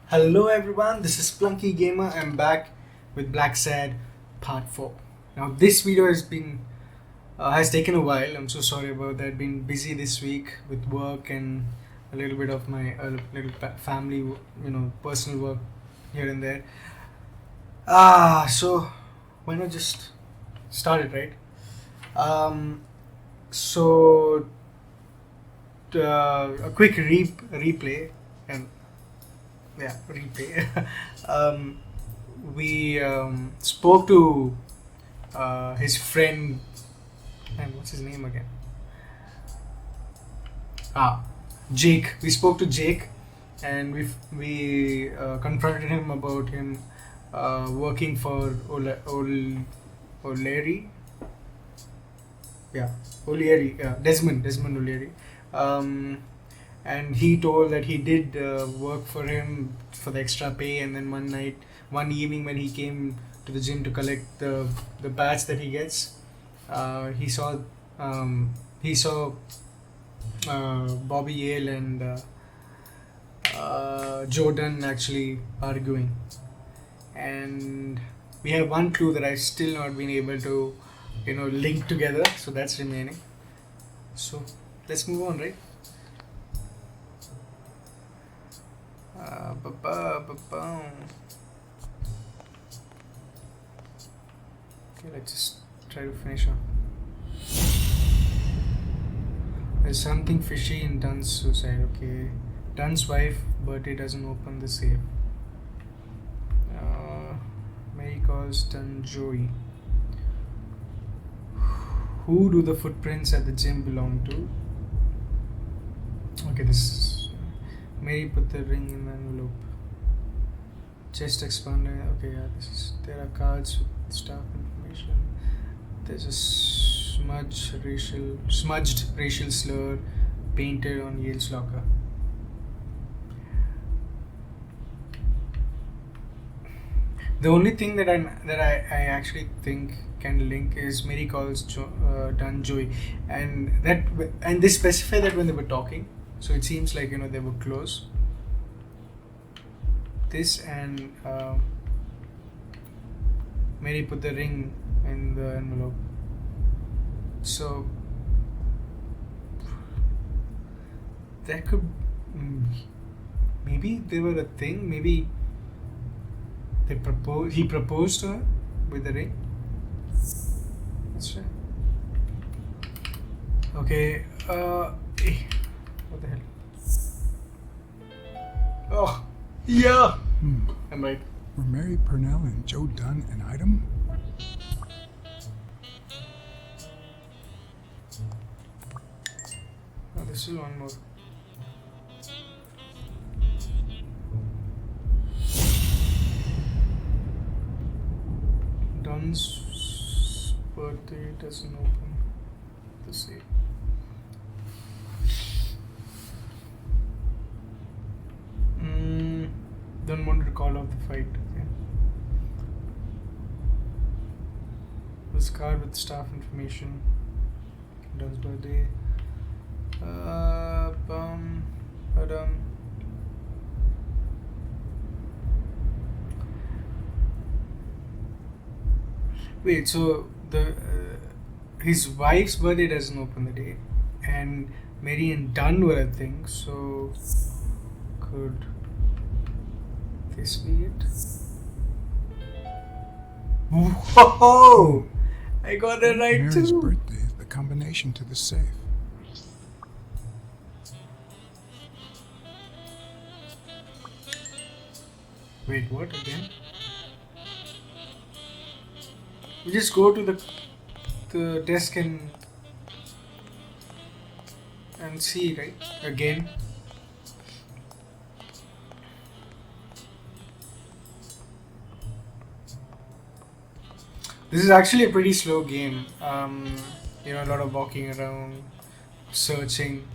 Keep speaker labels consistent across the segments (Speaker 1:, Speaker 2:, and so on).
Speaker 1: Hello everyone, this is Plunky Gamer. I'm back with Blacksad Part 4. Now this video has taken a while. I'm so sorry about that. Been busy this week with work and a little bit of my family, personal work here and there. So why not just start it, right? Um, so a quick replay and replay. um, we spoke to his friend, and what's his name again? Jake. We spoke to Jake, and we confronted him about him working for O'Leary. Yeah, O'Leary. Desmond O'Leary. Um, and he told that he did work for him for the extra pay, and then one evening when he came to the gym to collect the badge that he gets, he saw um, Bobby Yale and Jordan actually arguing, and we have one clue that I've still not been able to link together, so that's remaining. So let's move on, right? Okay, let's just try to finish up. There's something fishy in Dunn's suicide. Okay, Dunn's wife birthday doesn't open the safe. Mary calls Dunn Joey. Who do the footprints at the gym belong to? Okay, this Mary put the ring in the envelope. Chest expanded. Okay, yeah, there are cards with staff information. There's a smudged racial slur painted on Yale's locker. The only thing that I actually think can link is Mary calls Dunn Joey, and they specify that when they were talking, so it seems like they were close. This and Mary put the ring in the envelope. So that could maybe they were a thing. Maybe he proposed to her with the ring. That's right. Okay. What the hell? Oh, yeah. I'm right.
Speaker 2: Were Mary Purnell and Joe Dunn an item?
Speaker 1: Oh, this is one more. Dunn's birthday doesn't open the safe. Dunn wanted to call off the fight. Okay. This card with staff information. Dunn's birthday. Wait, so his wife's birthday doesn't open the day, and Mary and Dunn were a thing. So could this be it? Whoa! I got that right
Speaker 2: Mary's
Speaker 1: too.
Speaker 2: birthday is the combination to the safe.
Speaker 1: Wait, what again? We just go to the desk and see, right? Again. This is actually a pretty slow game. A lot of walking around, searching.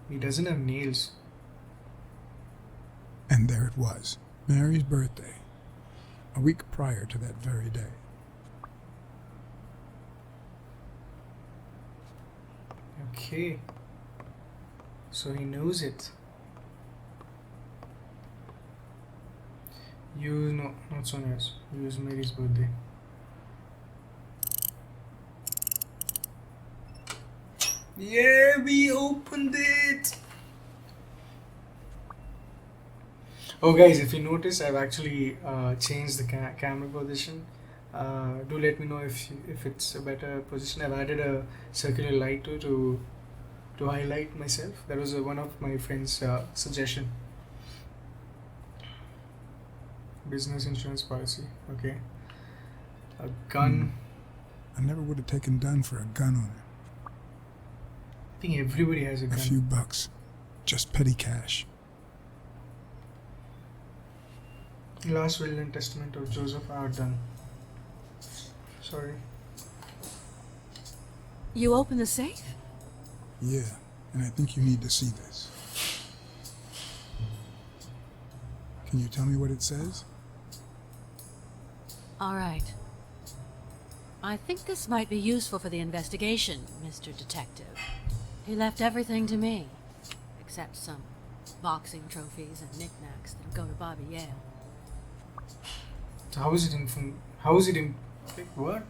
Speaker 1: He doesn't have nails.
Speaker 2: And there it was. Mary's birthday. A week prior to that very day.
Speaker 1: Okay. So he knows it. No, not Sonia's. Use Mary's birthday. Yeah, we opened it! Oh guys, if you notice, I've actually changed the camera position. Do let me know if it's a better position. I've added a circular light to highlight myself. That was one of my friend's suggestion. Business insurance policy. Okay. A gun.
Speaker 2: I never would have taken Dunn for a gun owner.
Speaker 1: I think everybody has a gun.
Speaker 2: A few bucks. Just petty cash.
Speaker 1: Last will and testament of Joseph R. Dunn. Sorry.
Speaker 3: You open the safe?
Speaker 2: Yeah, and I think you need to see this. Can you tell me what it says?
Speaker 3: All right. I think this might be useful for the investigation, Mr. Detective. He left everything to me, except some boxing trophies and knickknacks that go to Bobby Yale.
Speaker 1: So how is it like, what?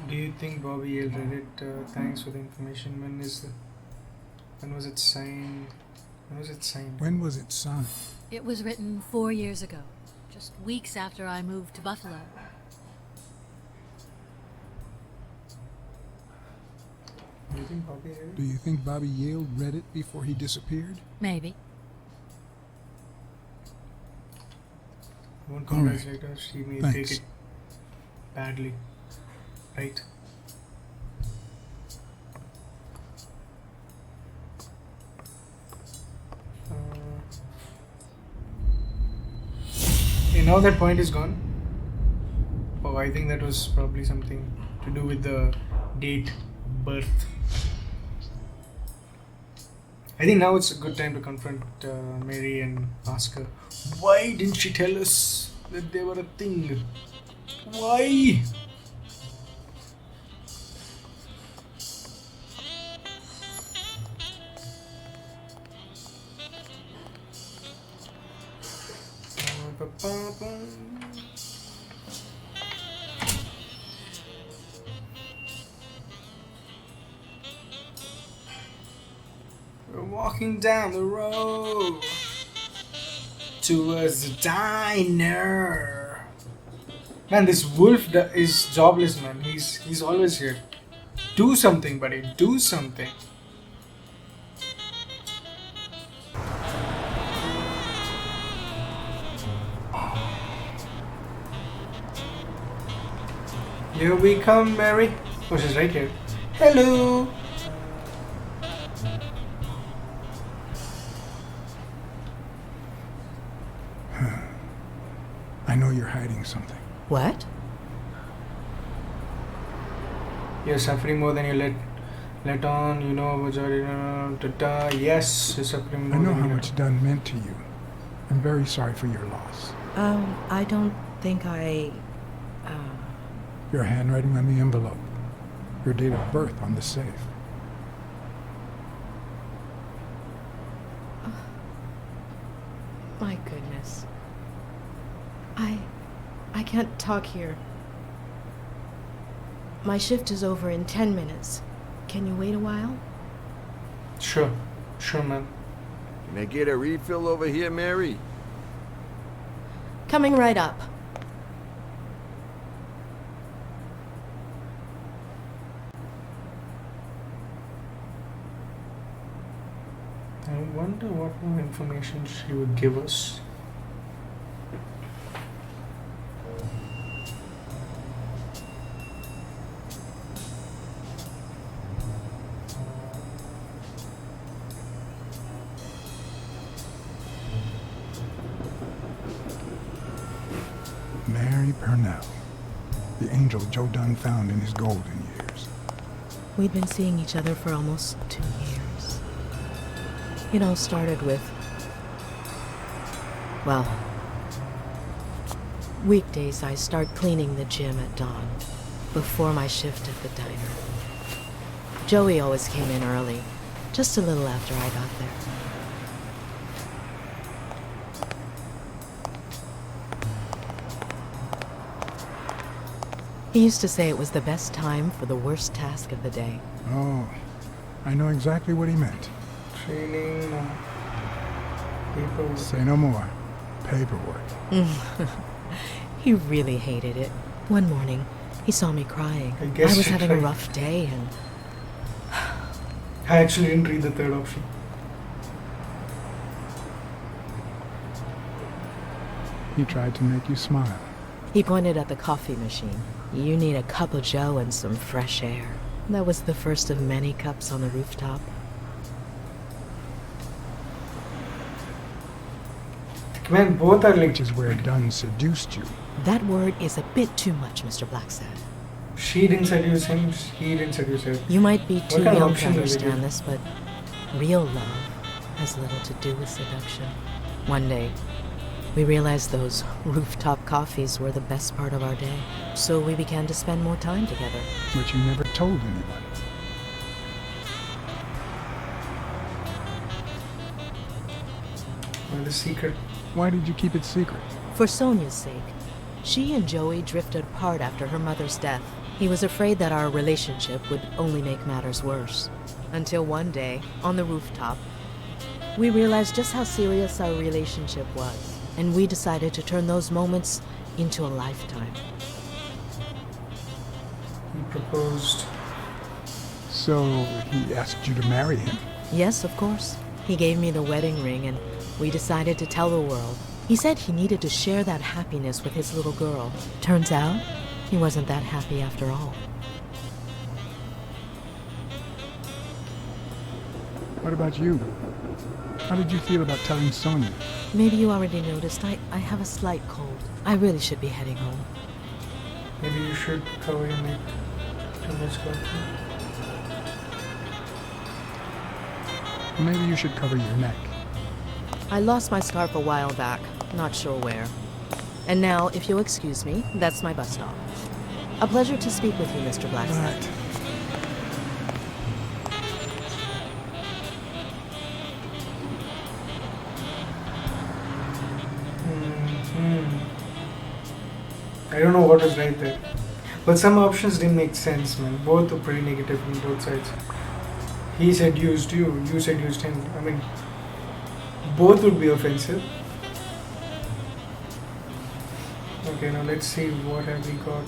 Speaker 1: Do you think Bobby Yale read it? Thanks for the information. When was it signed?
Speaker 2: When was it signed?
Speaker 3: It was written 4 years ago, just weeks after I moved to Buffalo.
Speaker 2: Do you think Bobby Yale read it before he disappeared?
Speaker 3: Maybe.
Speaker 1: Won't congratulate her. She may take it badly. Right? Okay, now that point is gone. Oh, I think that was probably something to do with the date of birth. I think now it's a good time to confront Mary and ask her, why didn't she tell us that they were a thing? Why? We're walking down the road towards the diner. Man, this wolf is jobless, man. He's always here. Do something, buddy. Do something. Here we come, Mary. Oh, she's right here. Hello.
Speaker 2: I know you're hiding something.
Speaker 4: What?
Speaker 1: You're suffering more than you let on. You know, majority. Yes, you're suffering more.
Speaker 2: I know
Speaker 1: than
Speaker 2: how
Speaker 1: you
Speaker 2: much Dunn meant to you. I'm very sorry for your loss.
Speaker 4: I don't think I...
Speaker 2: Your handwriting on the envelope. Your date of birth on the safe.
Speaker 4: My goodness. I can't talk here. My shift is over in 10 minutes. Can you wait a while?
Speaker 1: Sure, man.
Speaker 5: Can I get a refill over here, Mary?
Speaker 4: Coming right up.
Speaker 1: I wonder what more information she would give us.
Speaker 2: Mary Purnell. The angel Joe Dunn found in his golden years.
Speaker 4: We'd been seeing each other for almost 2 years. It all started with Well, weekdays I start cleaning the gym at dawn, before my shift at the diner. Joey always came in early, just a little after I got there. He used to say it was the best time for the worst task of the day.
Speaker 2: Oh, I know exactly what he meant.
Speaker 1: Training, paperwork.
Speaker 2: Say no more. Paperwork.
Speaker 4: He really hated it. One morning, he saw me crying.
Speaker 1: I guess
Speaker 4: I was
Speaker 1: you
Speaker 4: having a
Speaker 1: tried.
Speaker 4: rough day and...
Speaker 1: I actually didn't read the third option.
Speaker 2: He tried to make you smile.
Speaker 4: He pointed at the coffee machine. You need a cup of joe and some fresh air. That was the first of many cups on the rooftop.
Speaker 1: Man, both are like...
Speaker 2: Which is where Dunn seduced you.
Speaker 4: That word is a bit too much, Mr. Blacksad.
Speaker 1: She didn't seduce him, he didn't seduce her.
Speaker 4: You might be too
Speaker 1: kind of
Speaker 4: young to
Speaker 1: option did they give?
Speaker 4: understand this, but real love has little to do with seduction. One day, we realized those rooftop coffees were the best part of our day, so we began to spend more time together.
Speaker 2: But you never told anybody.
Speaker 1: Well, the secret.
Speaker 2: Why did you keep it secret?
Speaker 4: For Sonia's sake. She and Joey drifted apart after her mother's death. He was afraid that our relationship would only make matters worse. Until one day, on the rooftop, we realized just how serious our relationship was, and we decided to turn those moments into a lifetime.
Speaker 1: He proposed.
Speaker 2: So he asked you to marry him.
Speaker 4: Yes, of course. He gave me the wedding ring, and we decided to tell the world. He said he needed to share that happiness with his little girl. Turns out, he wasn't that happy after all.
Speaker 2: What about you? How did you feel about telling Sonia?
Speaker 4: Maybe you already noticed, I have a slight cold. I really should be heading home.
Speaker 1: Maybe you should cover your neck. Too much coffee.
Speaker 2: Maybe you should cover your neck.
Speaker 4: I lost my scarf a while back, not sure where. And now, if you'll excuse me, that's my bus stop. A pleasure to speak with you, Mr. Blacksad.
Speaker 2: But
Speaker 1: I don't know what was right there. But some options didn't make sense, man. Both were pretty negative on both sides. He seduced you, you seduced him. I mean, both would be offensive. Okay, now let's see what have we got.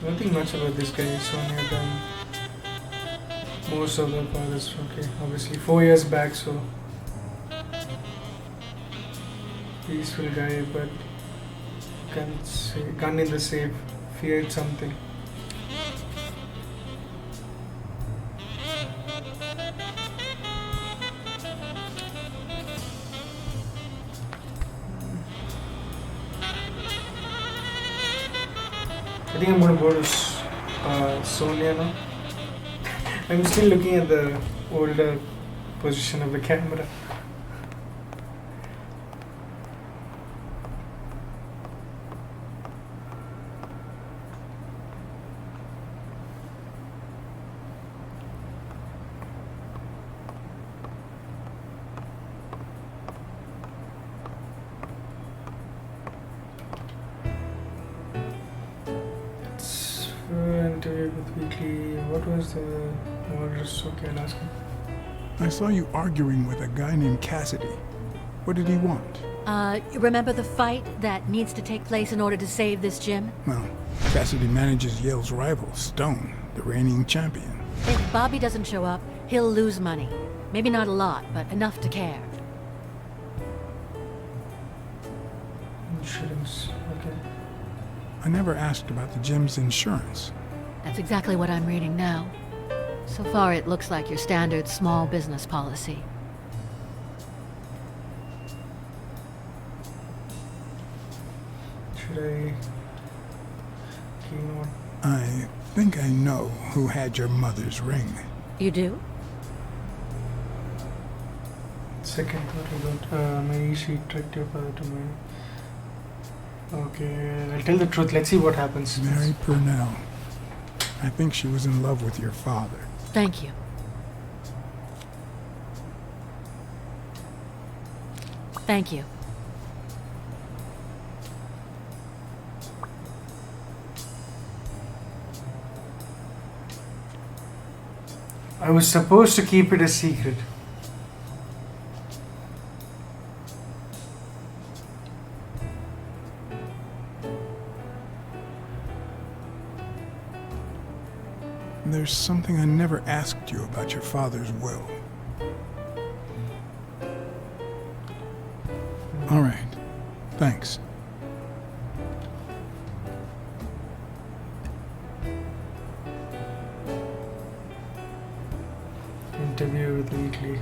Speaker 1: Nothing much about this guy. Sonia done most of the fathers. Okay, obviously 4 years back, so peaceful guy, but can't say gun in the safe. Feared something. I think I'm gonna go to Sonia now. I'm still looking at the older position of the camera. Interview with Weekly. What was the orders? Okay, I'll ask him.
Speaker 2: I saw you arguing with a guy named Cassidy. What did he want?
Speaker 3: Remember the fight that needs to take place in order to save this gym?
Speaker 2: Well, Cassidy manages Yale's rival, Stone, the reigning champion.
Speaker 3: If Bobby doesn't show up, he'll lose money. Maybe not a lot, but enough to care.
Speaker 1: Insurance. Okay.
Speaker 2: I never asked about the gym's insurance.
Speaker 3: That's exactly what I'm reading now. So far, it looks like your standard small business policy.
Speaker 1: Should I... Keynote.
Speaker 2: I think I know who had your mother's ring.
Speaker 3: You do?
Speaker 1: Second thought about maybe she tricked your father to marry. Okay, I'll tell the truth. Let's see what happens.
Speaker 2: Mary Purnell. I think she was in love with your father.
Speaker 3: Thank you. Thank you.
Speaker 1: I was supposed to keep it a secret.
Speaker 2: There's something I never asked you about your father's will. All right. Thanks.
Speaker 1: Interview with Wheatley.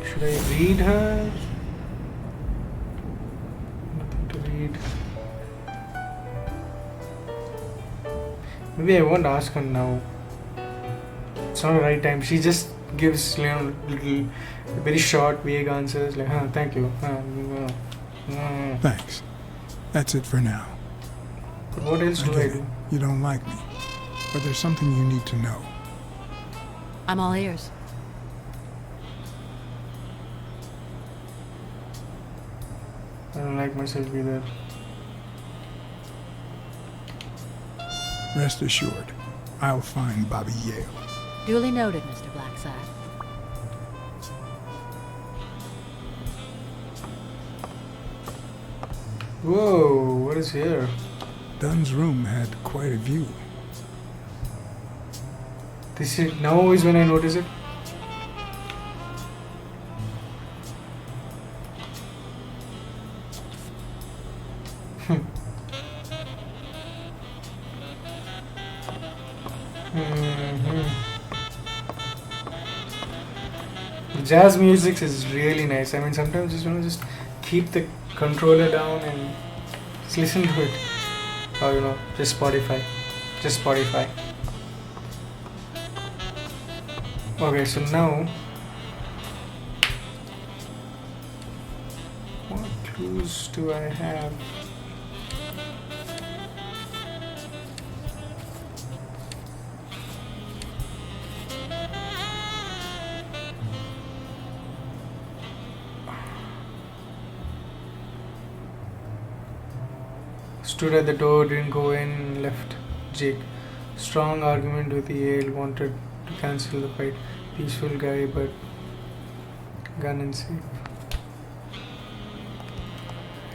Speaker 1: Should I read her? Nothing to read. Maybe I won't ask her now. It's not the right time. She just gives little very short, vague answers like, thank you.
Speaker 2: Thanks. That's it for now.
Speaker 1: But what else do I
Speaker 2: get it.
Speaker 1: do?
Speaker 2: You don't like me. But there's something you need to know.
Speaker 3: I'm all ears.
Speaker 1: I don't like myself either.
Speaker 2: Rest assured, I'll find Bobby Yale.
Speaker 3: Duly noted, Mr. Blacksad.
Speaker 1: Whoa, what is here?
Speaker 2: Dunn's room had quite a view.
Speaker 1: This is now is when I notice it. Jazz music is really nice. I mean, sometimes just just keep the controller down and just listen to it. Or just Spotify. Just Spotify. Okay, so now what clues do I have? Stood at the door, didn't go in, left. Jake. Strong argument with Yale, wanted to cancel the fight. Peaceful guy, but gun and safe.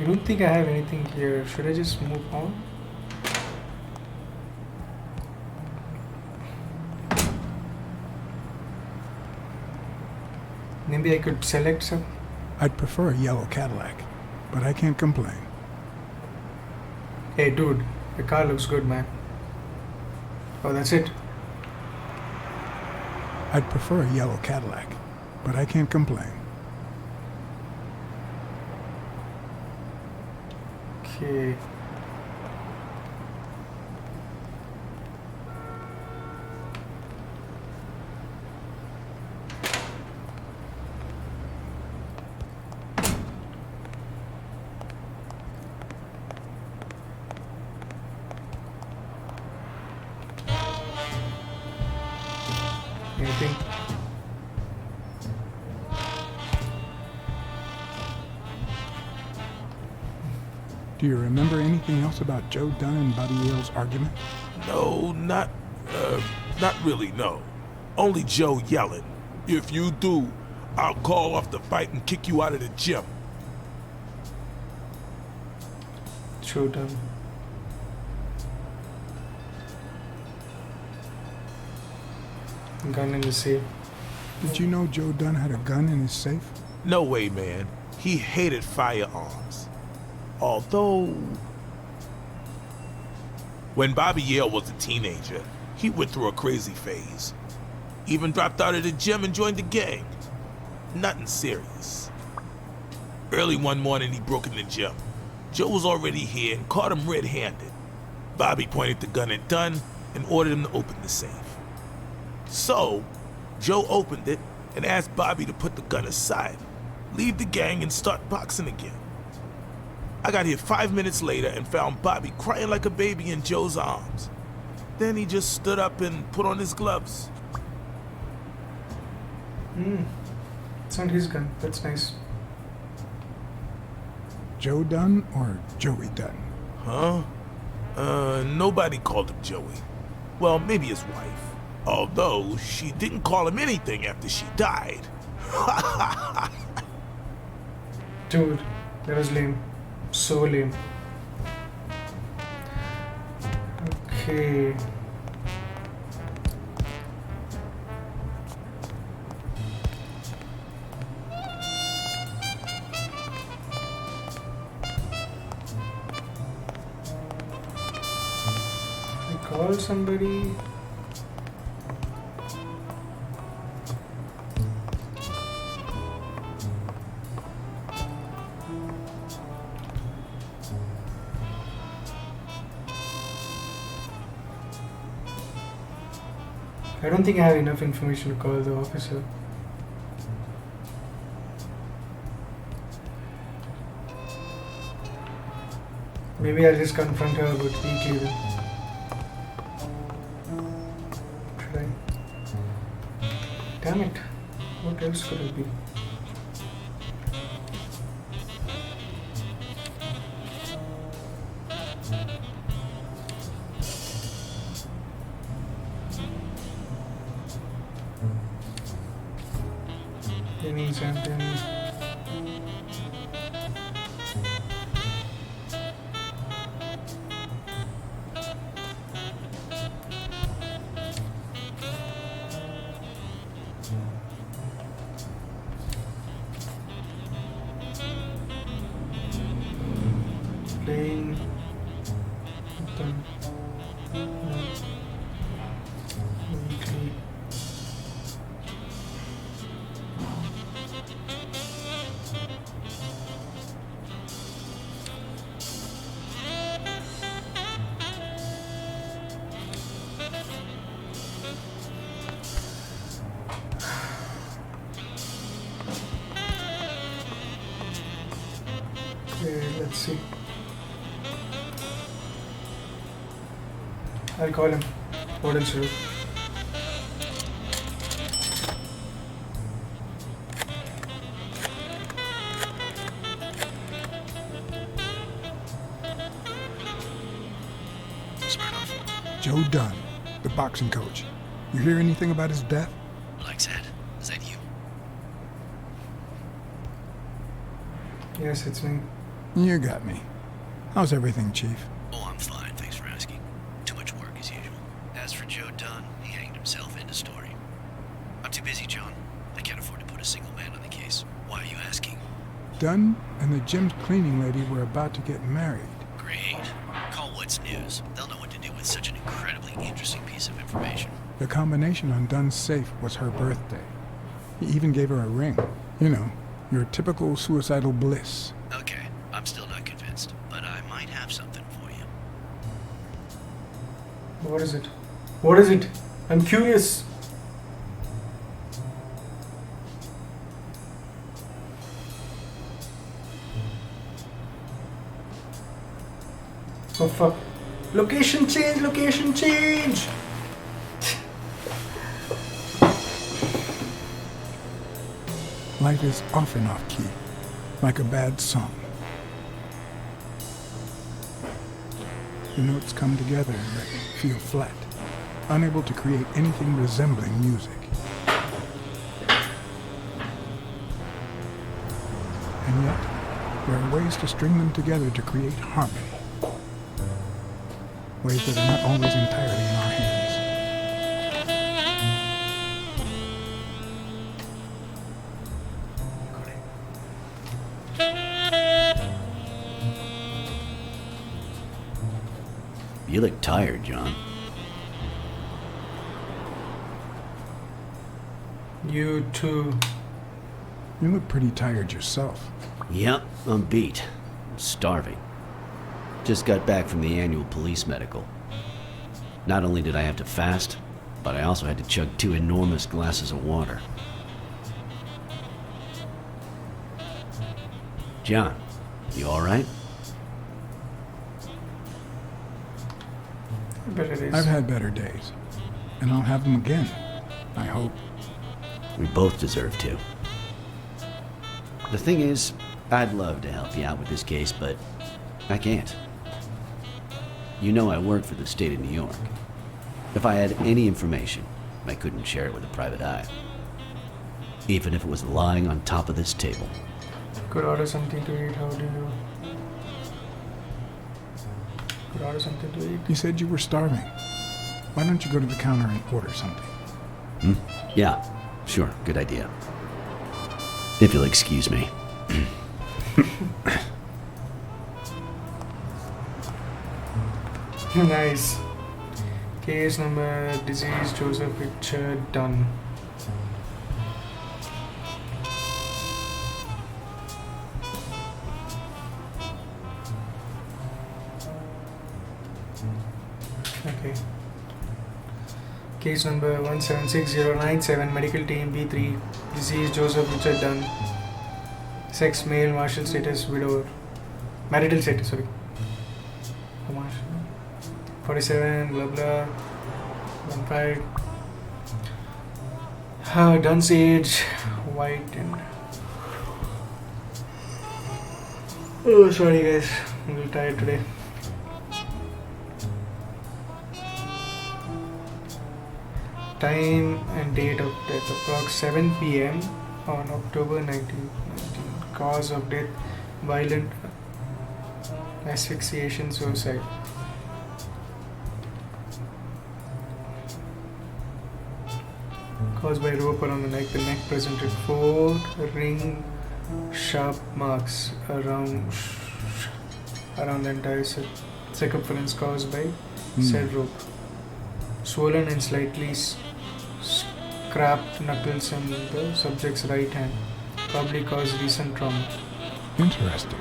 Speaker 1: I don't think I have anything here. Should I just move on? Maybe I could select some.
Speaker 2: I'd prefer a yellow Cadillac, but I can't complain.
Speaker 1: Hey dude, the car looks good, man. Oh, that's it.
Speaker 2: I'd prefer a yellow Cadillac, but I can't complain.
Speaker 1: Okay. Anything?
Speaker 2: Do you remember anything else about Joe Dunn and Bobby Yale's argument?
Speaker 6: No, not really, no. Only Joe yelling. If you do, I'll call off the fight and kick you out of the gym.
Speaker 1: Joe Dunn. Gun in the safe.
Speaker 2: Did you know Joe Dunn had a gun in his safe?
Speaker 6: No way, man. He hated firearms. Although, when Bobby Yale was a teenager, he went through a crazy phase. Even dropped out of the gym and joined the gang. Nothing serious. Early one morning, he broke in the gym. Joe was already here and caught him red-handed. Bobby pointed the gun at Dunn and ordered him to open the safe. So, Joe opened it and asked Bobby to put the gun aside, leave the gang, and start boxing again. I got here 5 minutes later and found Bobby crying like a baby in Joe's arms. Then he just stood up and put on his gloves.
Speaker 1: It's not his gun. That's nice.
Speaker 2: Joe Dunn or Joey Dunn?
Speaker 6: Huh? Nobody called him Joey. Well, maybe his wife. Although, she didn't call him anything after she died.
Speaker 1: Dude, that was lame. So lame. Okay. Call somebody. I don't think I have enough information to call the officer. Maybe I'll just confront her about weekly then. Damn it. What else could it be? Any something. Playing done. Weekly. Okay, let's see. I'll call him. What else to do?
Speaker 2: Joe Dunn, the boxing coach. You hear anything about his death?
Speaker 7: Blacksad, is that you?
Speaker 1: Yes, it's me.
Speaker 2: You got me. How's everything, Chief?
Speaker 7: Oh, I'm fine, thanks for asking. Too much work as usual. As for Joe Dunn, he hanged himself, end of story. I'm too busy, John. I can't afford to put a single man on the case. Why are you asking?
Speaker 2: Dunn and the gym's cleaning lady were about to get married.
Speaker 7: Great. Call What's News. They'll know what to do with such an incredibly interesting piece of information.
Speaker 2: The combination on Dunn's safe was her birthday. He even gave her a ring. You know, your typical suicidal bliss.
Speaker 7: Okay, I'm still not convinced, but I might have something for you.
Speaker 1: What is it? What is it? I'm curious. Oh fuck. Location change, location change!
Speaker 2: Life is off and off key, like a bad song. The notes come together but feel flat, unable to create anything resembling music. And yet, there are ways to string them together to create harmony. Ways that are not always entirely in our hands.
Speaker 7: You look tired, John.
Speaker 1: You too.
Speaker 2: You look pretty tired yourself.
Speaker 7: Yep, I'm beat. I'm starving. Just got back from the annual police medical. Not only did I have to fast, but I also had to chug 2 enormous glasses of water. John, you alright?
Speaker 1: I bet it is.
Speaker 2: I've had better days. And I'll have them again. I hope.
Speaker 7: We both deserve to. The thing is, I'd love to help you out with this case, but I can't. You know I work for the state of New York. If I had any information, I couldn't share it with a private eye. Even if it was lying on top of this table.
Speaker 1: Could order something to eat. How do you? Could order something to eat.
Speaker 2: You said you were starving. Why don't you go to the counter and order something?
Speaker 7: Yeah, sure, good idea. If you'll excuse me.
Speaker 1: Nice. Case number, disease, Joseph Richard Dunn. Okay. Case number 176097, medical team B3, disease, Joseph Richard Dunn. Sex, male, marital status, widower. Marital status, sorry. 47, blah blah. 15. Dunn's age, white and. Oh, sorry guys, I'm a little tired today. Time and date of death, approx 7 p.m. on October 1919. Cause of death, violent asphyxiation, suicide. Caused by rope around the neck presented 4 ring sharp marks around the entire circumference caused by said rope. Swollen and slightly scrapped knuckles on the subject's right hand, probably caused recent trauma.
Speaker 2: Interesting.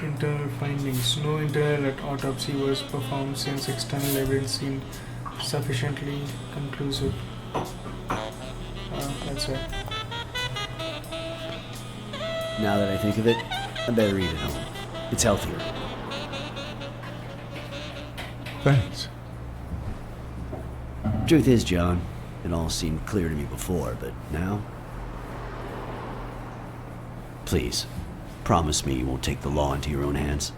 Speaker 1: Internal findings. No internal autopsy was performed since external evidence seemed sufficiently conclusive. That's it.
Speaker 7: Now that I think of it, I better eat at home. It's healthier.
Speaker 2: Thanks.
Speaker 7: Truth is, John, it all seemed clear to me before, but now? Please, promise me you won't take the law into your own hands.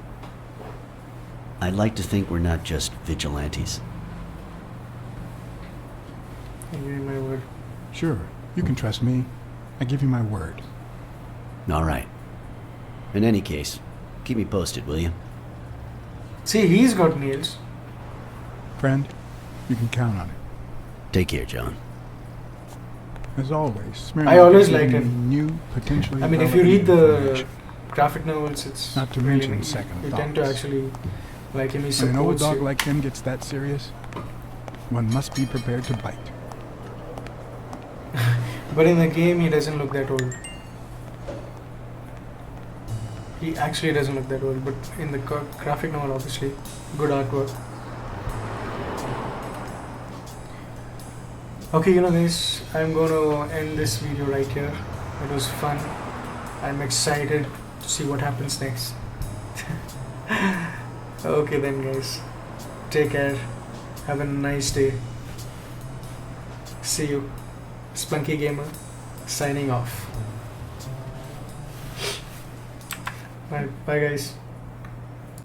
Speaker 7: I'd like to think we're not just vigilantes.
Speaker 1: I give you my word.
Speaker 2: Sure, you can trust me. I give you my word.
Speaker 7: All right. In any case, keep me posted, will you?
Speaker 1: See, he's got nails.
Speaker 2: Friend, you can count on it.
Speaker 7: Take care, John.
Speaker 2: As always,
Speaker 1: I always
Speaker 2: Smirnoff
Speaker 1: liked
Speaker 2: gives
Speaker 1: him.
Speaker 2: me new, potentially
Speaker 1: I mean, if you read
Speaker 2: relevant
Speaker 1: the
Speaker 2: information.
Speaker 1: graphic novels, it's
Speaker 2: Not to
Speaker 1: really
Speaker 2: mention
Speaker 1: nice.
Speaker 2: second
Speaker 1: You tend to
Speaker 2: thoughts.
Speaker 1: actually like him. He
Speaker 2: When an old
Speaker 1: supports
Speaker 2: dog
Speaker 1: you.
Speaker 2: like him gets that serious, one must be prepared to bite.
Speaker 1: But in the game, he doesn't look that old. He actually doesn't look that old, but in the graphic novel, obviously, good artwork. Okay, guys, I'm going to end this video right here. It was fun. I'm excited to see what happens next. Okay then, guys. Take care. Have a nice day. See you. Spunky Gamer signing off. Bye guys.